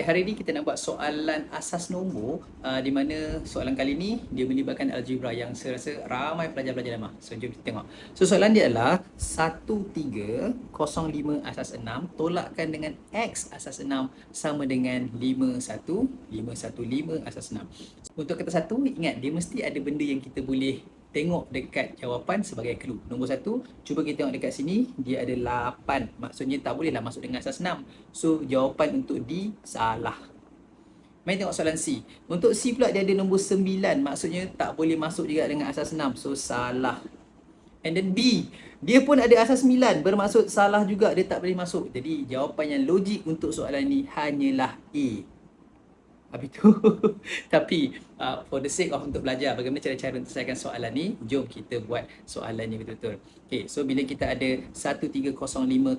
Baik, hari ini kita nak buat soalan asas nombor di mana soalan kali ni dia melibatkan algebra yang saya rasa ramai pelajar-pelajar lemah. So, jom kita tengok. So, soalan dia adalah 1305 asas 6 tolakkan dengan X asas 6 sama dengan 51515 asas 6. Untuk kata satu, ingat dia mesti ada benda yang kita boleh tengok dekat jawapan sebagai clue. Nombor 1, cuba kita tengok dekat sini, dia ada 8. Maksudnya tak bolehlah masuk dengan asas 6. So, jawapan untuk D salah. Mari tengok soalan C. Untuk C pula dia ada nombor 9. Maksudnya tak boleh masuk juga dengan asas 6. So, salah. And then B, dia pun ada asas 9. Bermaksud salah juga, dia tak boleh masuk. Jadi, jawapan yang logik untuk soalan ni hanyalah A. Habis tu, tapi for the sake of untuk belajar bagaimana cara-cara untuk selesaikan soalan ni, jom kita buat soalan ni betul-betul. Okay, so bila kita ada 1305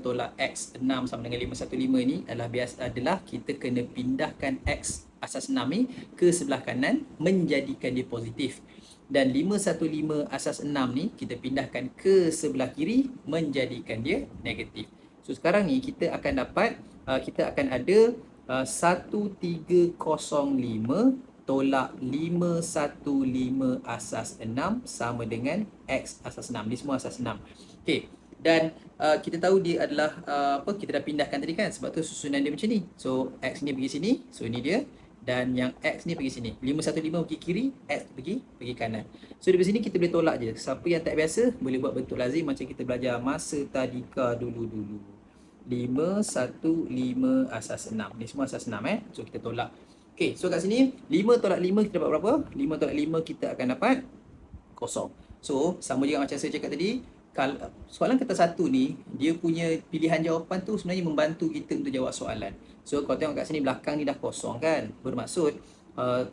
tolak X 6 sama dengan 515 ni adalah kita kena pindahkan X asas 6 ni ke sebelah kanan menjadikan dia positif. Dan 515 asas 6 ni kita pindahkan ke sebelah kiri menjadikan dia negatif. So sekarang ni kita akan dapat, kita akan ada 1305 tolak 515 asas 6 sama dengan X asas 6. Ni semua asas 6. Okey. Dan kita tahu dia adalah kita dah pindahkan tadi kan, sebab tu susunan dia macam ni. So X ni pergi sini, so ini dia. Dan yang X ni pergi sini. 515 pergi kiri, X pergi kanan. So dari sini kita boleh tolak je. Siapa yang tak biasa boleh buat bentuk lazim macam kita belajar masa tadika dulu-dulu. 515 asas 6. Ni semua asas 6 So kita tolak. Okey, so kat sini 5 tolak 5 kita dapat berapa? 5 tolak 5 kita akan dapat kosong. So sama juga macam saya cakap tadi, kalau soalan kata satu ni, dia punya pilihan jawapan tu sebenarnya membantu kita untuk jawab soalan. So kalau tengok kat sini belakang ni dah kosong kan? Bermaksud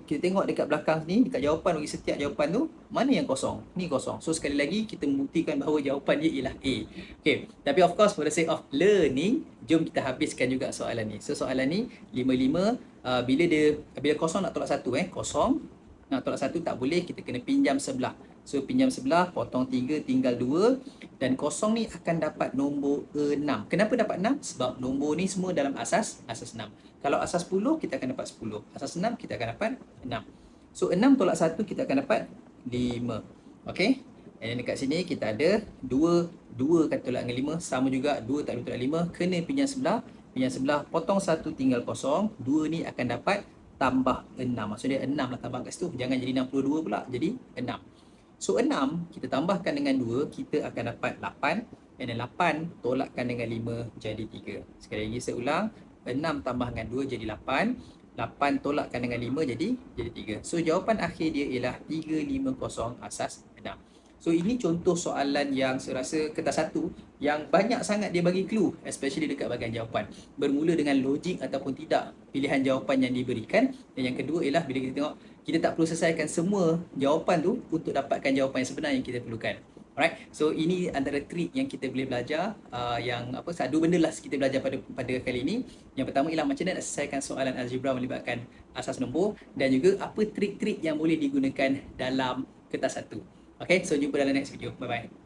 kita tengok dekat belakang ni, dekat jawapan bagi setiap jawapan tu, mana yang kosong? Ni kosong. So sekali lagi kita membuktikan bahawa jawapan dia ialah A. Okay. Tapi of course for the sake of learning, jom kita habiskan juga soalan ni. So soalan ni 55, bila kosong nak tolak 1 kosong nak tolak 1 tak boleh, kita kena pinjam sebelah. So pinjam sebelah, potong 3 tinggal 2, dan kosong ni akan dapat nombor 6. Kenapa dapat 6? Sebab nombor ni semua dalam asas 6. Kalau asas 10 kita akan dapat 10. Asas 6 kita akan dapat 6. So 6 tolak 1 kita akan dapat 5. Okey. Dan dekat sini kita ada 2 kali tolak dengan 5 sama juga 2 tak boleh tolak 5, kena pinjam sebelah. Pinjam sebelah, potong 1 tinggal kosong. 2 ni akan dapat tambah 6. Maksudnya 6 lah tambah kat situ. Jangan jadi 62 pula, jadi 6. So 6 kita tambahkan dengan 2, kita akan dapat 8. Dan 8 tolakkan dengan 5 jadi 3. Sekali lagi saya ulang, 6 tambah dengan 2 jadi 8. 8 tolakkan dengan 5 jadi 3. So jawapan akhir dia ialah 350 asas 6. So ini contoh soalan yang saya rasa kertas satu yang banyak sangat dia bagi clue, especially dekat bahagian jawapan. Bermula dengan logik ataupun tidak pilihan jawapan yang diberikan. Dan yang kedua ialah bila kita tengok, kita tak perlu selesaikan semua jawapan tu untuk dapatkan jawapan yang sebenar yang kita perlukan. Alright, so ini antara trik yang kita boleh belajar, dua benda lah kita belajar pada kali ini. Yang pertama ialah macam mana nak selesaikan soalan algebra melibatkan asas nombor, dan juga apa trik-trik yang boleh digunakan dalam kertas satu. Okay, so jumpa dalam next video. Bye-bye.